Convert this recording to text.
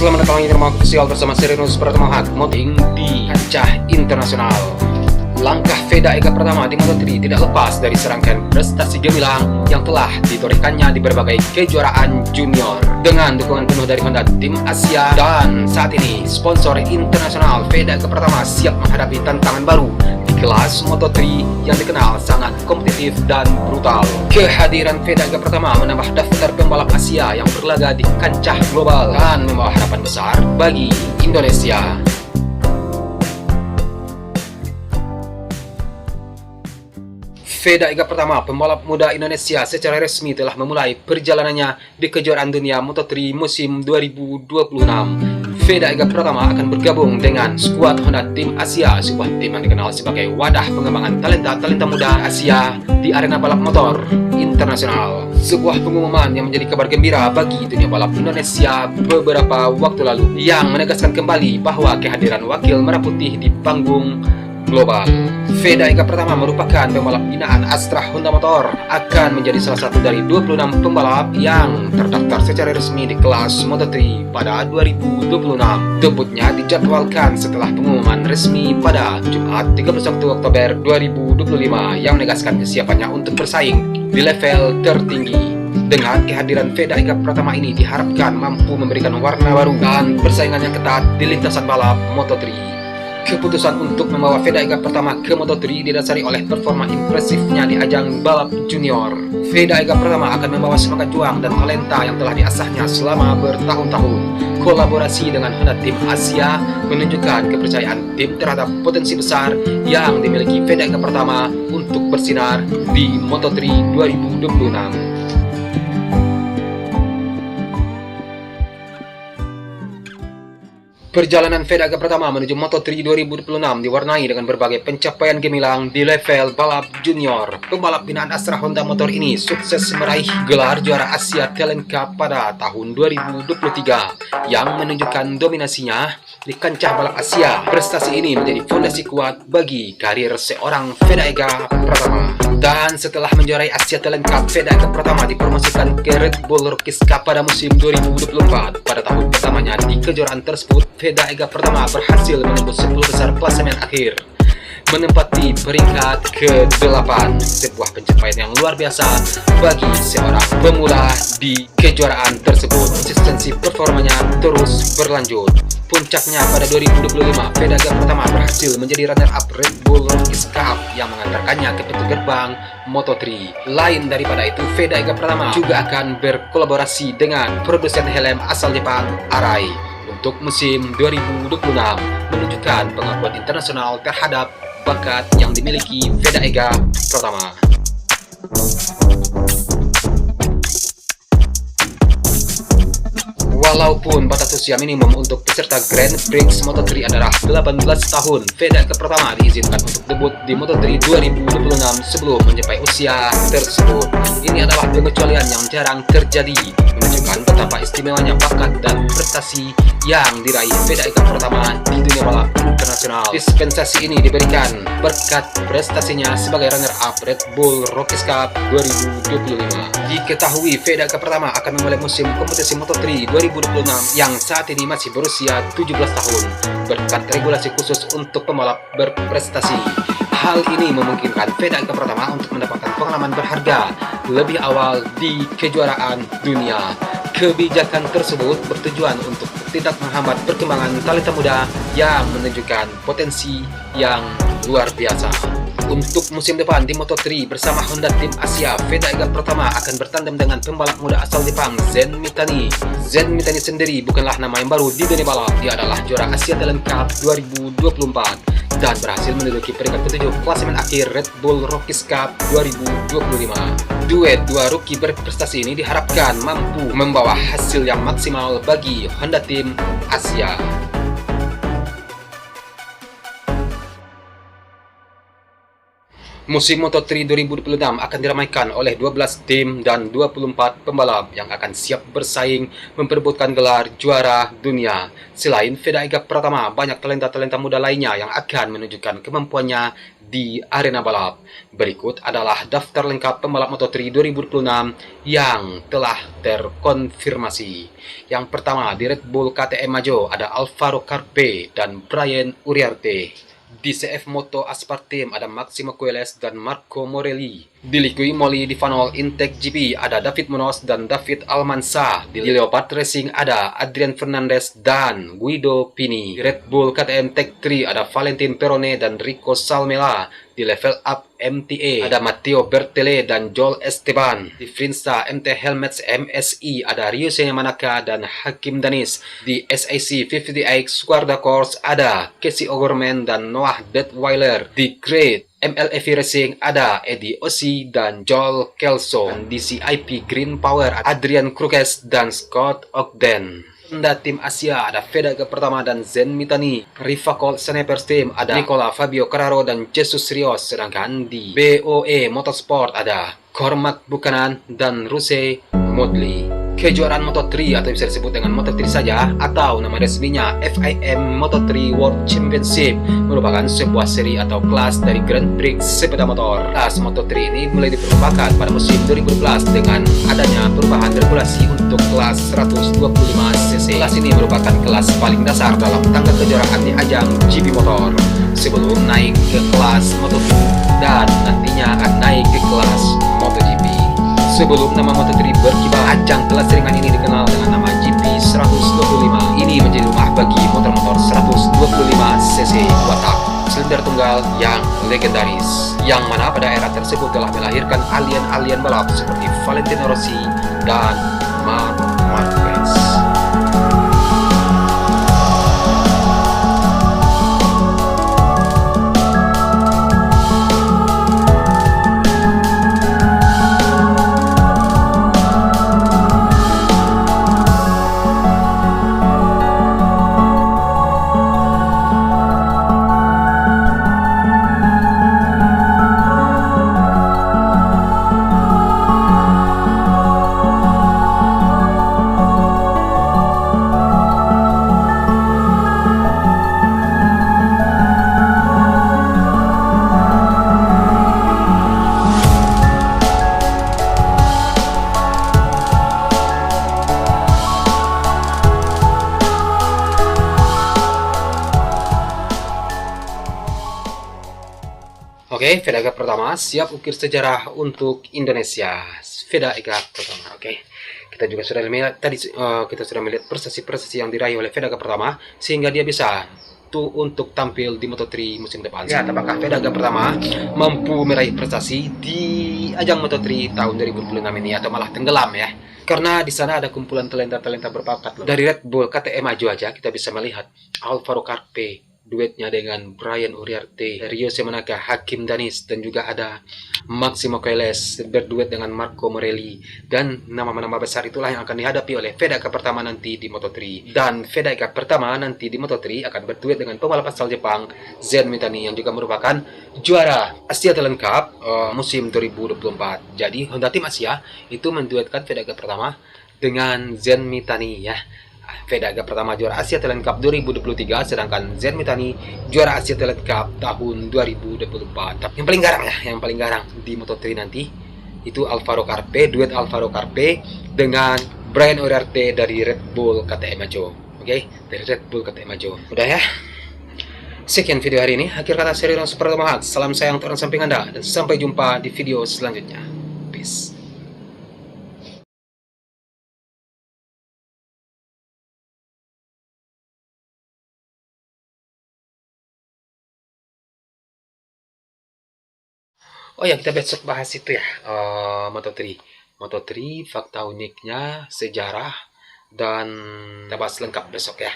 Selamat datang di Derma Official bersama Serenus Pratamahat Moting di kancah internasional. Langkah Veda Ega Pratama di Moto3 tidak lepas dari serangkaian prestasi gemilang yang telah ditorehkannya di berbagai kejuaraan junior. Dengan dukungan penuh dari Honda Tim Asia, dan saat ini sponsor internasional, Veda Ega Pratama siap menghadapi tantangan baru di kelas Moto3 yang dikenal sangat kompetitif dan brutal. Kehadiran Veda Ega Pratama menambah daftar pembalap Asia yang berlaga di kancah global dan membawa harapan besar bagi Indonesia. Veda Ega Pratama, pembalap muda Indonesia, secara resmi telah memulai perjalanannya di kejuaraan dunia Moto3 musim 2026. Veda Ega Pratama akan bergabung dengan skuad Honda Tim Asia, sebuah tim yang dikenal sebagai wadah pengembangan talenta-talenta muda Asia di arena balap motor internasional. Sebuah pengumuman yang menjadi kabar gembira bagi dunia balap Indonesia beberapa waktu lalu, yang menegaskan kembali bahwa kehadiran wakil merah putih di panggung global. Veda Ega Pratama merupakan pembalap binaan Astra Honda Motor, akan menjadi salah satu dari 26 pembalap yang terdaftar secara resmi di kelas Moto3 pada 2026. Debutnya dijadwalkan setelah pengumuman resmi pada Jumat 31 Oktober 2025 yang menegaskan kesiapannya untuk bersaing di level tertinggi. Dengan kehadiran Veda Ega Pratama ini diharapkan mampu memberikan warna baru dan persaingan yang ketat di lintasan balap Moto3. Keputusan untuk membawa Veda Ega Pratama ke Moto3 didasari oleh performa impresifnya di ajang balap junior. Veda Ega Pratama akan membawa semangat juang dan talenta yang telah diasahnya selama bertahun-tahun. Kolaborasi dengan Honda Tim Asia menunjukkan kepercayaan tim terhadap potensi besar yang dimiliki Veda Ega Pratama untuk bersinar di Moto3 2026. Perjalanan Veda Ega Pratama menuju Moto3 2026 diwarnai dengan berbagai pencapaian gemilang di level balap junior. Pembalap binaan Astra Honda Motor ini sukses meraih gelar juara Asia Talent Cup pada tahun 2023 yang menunjukkan dominasinya di kancah balap Asia. Prestasi ini menjadi fondasi kuat bagi karir seorang Veda Ega Pratama. Dan setelah menjuarai Asia Talent Cup, Veda Ega Pratama dipromosikan ke Red Bull Rookies Cup pada musim 2024. Pada tahun pertamanya di kejuaraan tersebut, Veda Ega Pratama berhasil menembus 10 besar klasemen akhir, menempati peringkat ke-8, sebuah pencapaian yang luar biasa bagi seorang pemula di kejuaraan tersebut. Konsistensi performanya terus berlanjut. Puncaknya pada 2025, Veda Ega Pratama berhasil menjadi runner-up Red Bull Rookies Cup yang mengantarkannya ke pintu gerbang Moto3. Lain daripada itu, Veda Ega Pratama juga akan berkolaborasi dengan produsen helm asal Jepang, Arai, untuk musim 2026, menunjukkan pengakuan internasional terhadap bakat yang dimiliki Veda Ega Pratama. Walaupun batas usia minimum untuk peserta Grand Prix Moto3 adalah 18 tahun, Veda Ega Pratama diizinkan untuk debut di Moto3 2026 sebelum mencapai usia tersebut. Ini adalah pengecualian yang jarang terjadi, menunjukkan betapa istimewanya bakat dan prestasi yang diraih Veda Ega Pratama di dunia balap internasional. Dispensasi ini diberikan berkat prestasinya sebagai runner-up Red Bull Rookies Cup 2025. Diketahui Veda Ega Pratama akan memulai musim kompetisi Moto3 2026 yang saat ini masih berusia 17 tahun berkat regulasi khusus untuk pembalap berprestasi. Hal ini memungkinkan Veda Ega Pratama untuk mendapatkan pengalaman berharga lebih awal di kejuaraan dunia. Kebijakan tersebut bertujuan untuk tidak menghambat perkembangan talenta muda yang menunjukkan potensi yang luar biasa. Untuk musim depan di Moto3 bersama Honda Tim Asia, Veda Ega Pratama akan bertandem dengan pembalap muda asal Jepang, Zen Mitani. Zen Mitani sendiri bukanlah nama yang baru di dunia balap. Dia adalah juara Asia Talent Cup 2024 dan berhasil menduduki peringkat ke-7 klasemen akhir Red Bull Rookies Cup 2025. Duet dua rookie berprestasi ini diharapkan mampu membawa hasil yang maksimal bagi Honda Tim Asia. Musim Moto3 2026 akan diramaikan oleh 12 tim dan 24 pembalap yang akan siap bersaing memperebutkan gelar juara dunia. Selain Feda Ega Pratama, banyak talenta-talenta muda lainnya yang akan menunjukkan kemampuannya di arena balap. Berikut adalah daftar lengkap pembalap Moto3 2026 yang telah terkonfirmasi. Yang pertama, di Red Bull KTM Majo ada Alvaro Carpe dan Brian Uriarte. Di CF Moto Aspart Team ada Maximo Queiroz dan Marco Morelli. Di Liqui Moly di Vanol Intec GP ada David Munoz dan David Almanza. Di Leopard Racing ada Adrian Fernandez dan Guido Pini. Di Red Bull KTM Tech 3 ada Valentin Perone dan Rico Salmela. Di Level Up MTA ada Matteo Bertele dan Joel Esteban. Di Finsta MT Helmets MSI ada Ryusuke Manaka dan Hakim Danis. Di SAC 58 Squadra Course ada Casey O'Gorman dan Noah Detweiler. Di Great MLF Racing ada Eddie Ossie dan Joel Kelso. Dan di CIP Green Power Adrian Crukes dan Scott Ogden. Honda tim Asia ada Feda Ega Pratama dan Zen Mitani. Rivacol Snipers Team ada Nicola Fabio Carraro dan Jesus Rios. Sedangkan di BOE Motorsport ada Cormac Buchanan dan Rusey Modley. Kejuaraan Moto3 atau bisa disebut dengan Moto3 saja atau nama resminya FIM Moto3 World Championship merupakan sebuah seri atau kelas dari Grand Prix sepeda motor. Kelas Moto3 ini mulai diperlukan pada musim 2012 dengan adanya perubahan regulasi untuk kelas 125cc. Kelas ini merupakan kelas paling dasar dalam tangga kejuaraan di ajang GP motor sebelum naik ke kelas Moto2 dan nantinya akan naik ke kelas MotoGP. Sebelum nama Moto3 berkibar, ajang kelas ringan ini dikenal dengan nama GP 125. Ini menjadi rumah bagi motor-motor 125cc 2 tak silinder tunggal yang legendaris, yang mana pada era tersebut telah melahirkan alien-alien balap seperti Valentino Rossi dan Marc Marquez. Oke, Feda Ega Pratama siap ukir sejarah untuk Indonesia. Feda Ega Pratama. Oke, kita juga sudah melihat tadi kita sudah melihat prestasi-prestasi yang diraih oleh Feda Ega Pratama sehingga dia bisa untuk tampil di Moto3 musim depan. Lihat apakah Feda Ega Pratama mampu meraih prestasi di ajang Moto3 tahun 2026 ini atau malah tenggelam ya. Karena di sana ada kumpulan talenta-talenta berbakat loh. Dari Red Bull KTM Maju aja kita bisa melihat Alvaro Carpe duetnya dengan Brian Uriarte, Ryusuke Manaka, Hakim Danis, dan juga ada Maximo Queiroz berduet dengan Marco Morelli. Dan nama-nama besar itulah yang akan dihadapi oleh Feda Ega Pratama nanti di Moto3. Dan Feda Ega Pratama nanti di Moto3 akan berduet dengan pembalap asal Jepang Zen Mitani yang juga merupakan juara Asia Talent Cup musim 2024. Jadi Honda Tim Asia itu menduetkan Feda Ega Pratama dengan Zen Mitani ya. Feda Ega Pratama juara Asia Talent Cup 2023, sedangkan Zen Mitani juara Asia Talent Cup tahun 2024. Tapi yang paling garang ya, yang paling garang di Moto3 nanti itu Alvaro Carpe, duet Alvaro Carpe dengan Brian Uriarte dari Red Bull KTM Majo. Oke, dari Red Bull KTM Majo. Udah ya. Sekian video hari ini. Akhir kata seri Ron Super Mahal. Salam sayang untuk orang samping Anda dan sampai jumpa di video selanjutnya. Peace. Oh ya, kita besok bahas itu ya, Moto3. Moto3, fakta uniknya, sejarah, dan kita bahas lengkap besok ya.